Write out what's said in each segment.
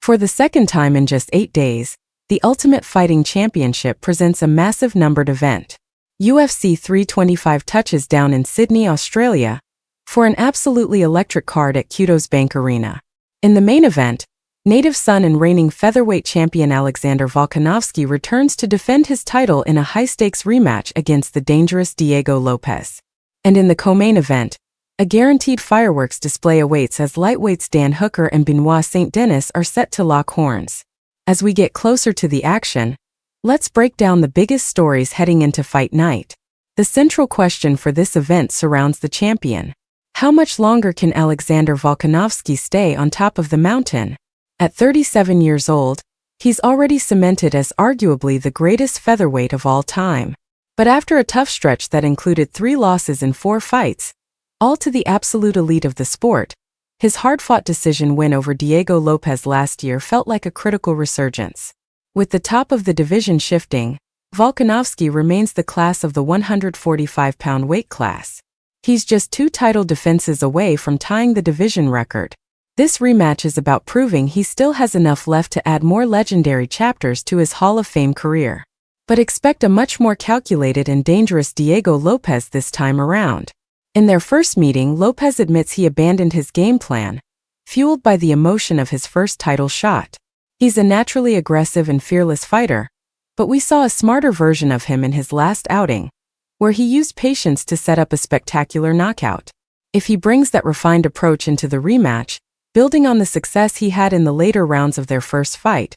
For the second time in just 8 days, the Ultimate Fighting Championship presents a massive numbered event. UFC 325 touches down in Sydney, Australia, for an absolutely electric card at Quito's Bank Arena. In the main event, native son and reigning featherweight champion Alexander Volkanovski returns to defend his title in a high-stakes rematch against the dangerous Diego Lopes. And in the co-main event, a guaranteed fireworks display awaits as lightweights Dan Hooker and Benoit Saint Denis are set to lock horns. As we get closer to the action, let's break down the biggest stories heading into fight night. The central question for this event surrounds the champion. How much longer can Alexander Volkanovski stay on top of the mountain? At 37 years old, he's already cemented as arguably the greatest featherweight of all time. But after a tough stretch that included 3 losses in 4 fights, all to the absolute elite of the sport, his hard-fought decision win over Diego Lopes last year felt like a critical resurgence. With the top of the division shifting, Volkanovski remains the class of the 145-pound weight class. He's just 2 title defenses away from tying the division record. This rematch is about proving he still has enough left to add more legendary chapters to his Hall of Fame career. But expect a much more calculated and dangerous Diego Lopes this time around. In their first meeting, Lopes admits he abandoned his game plan, fueled by the emotion of his first title shot. He's a naturally aggressive and fearless fighter, but we saw a smarter version of him in his last outing, where he used patience to set up a spectacular knockout. If he brings that refined approach into the rematch, building on the success he had in the later rounds of their first fight,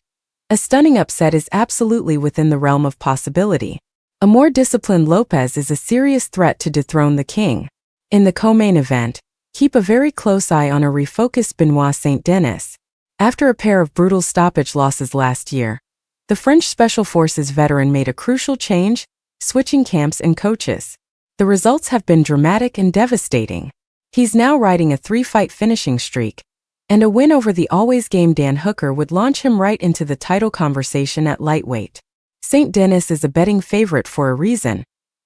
a stunning upset is absolutely within the realm of possibility. A more disciplined Lopes is a serious threat to dethrone the king. In the co-main event, keep a very close eye on a refocused Benoit Saint Denis. After a pair of brutal stoppage losses last year, the French Special Forces veteran made a crucial change, switching camps and coaches. The results have been dramatic and devastating. He's now riding a 3-fight finishing streak, and a win over the always-game Dan Hooker would launch him right into the title conversation at lightweight. Saint Denis is a betting favorite for a reason,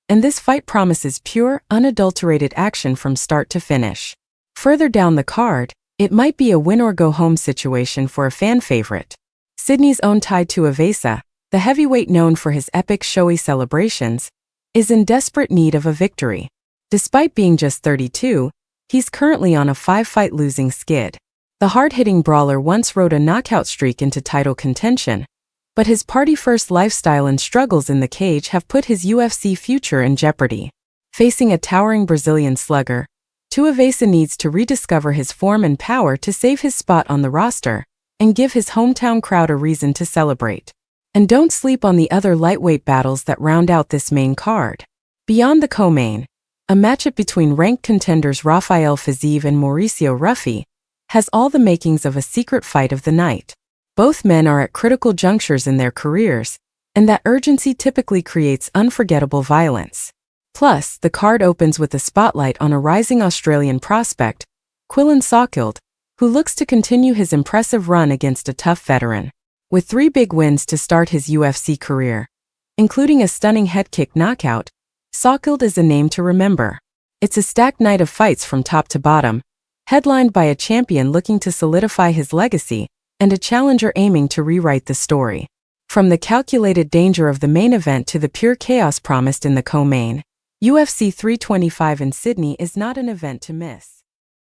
and this fight promises pure, unadulterated action from start to finish. Further down the card, it might be a win-or-go-home situation for a fan favorite. Sydney's own Tai Tuivasa, the heavyweight known for his epic showy celebrations, is in desperate need of a victory. Despite being just 32, he's currently on a 5-fight losing skid. The hard-hitting brawler once rode a knockout streak into title contention, but his party-first lifestyle and struggles in the cage have put his UFC future in jeopardy. Facing a towering Brazilian slugger, Tuivasa needs to rediscover his form and power to save his spot on the roster and give his hometown crowd a reason to celebrate. And don't sleep on the other lightweight battles that round out this main card. Beyond the co-main, a matchup between ranked contenders Rafael Fiziev and Mauricio Ruffy has all the makings of a secret fight of the night. Both men are at critical junctures in their careers, and that urgency typically creates unforgettable violence. Plus, the card opens with a spotlight on a rising Australian prospect, Quillan Salkilld, who looks to continue his impressive run against a tough veteran. With 3 big wins to start his UFC career, including a stunning head kick knockout, Salkilld is a name to remember. It's a stacked night of fights from top to bottom, headlined by a champion looking to solidify his legacy and a challenger aiming to rewrite the story. From the calculated danger of the main event to the pure chaos promised in the co-main, UFC 325 in Sydney is not an event to miss.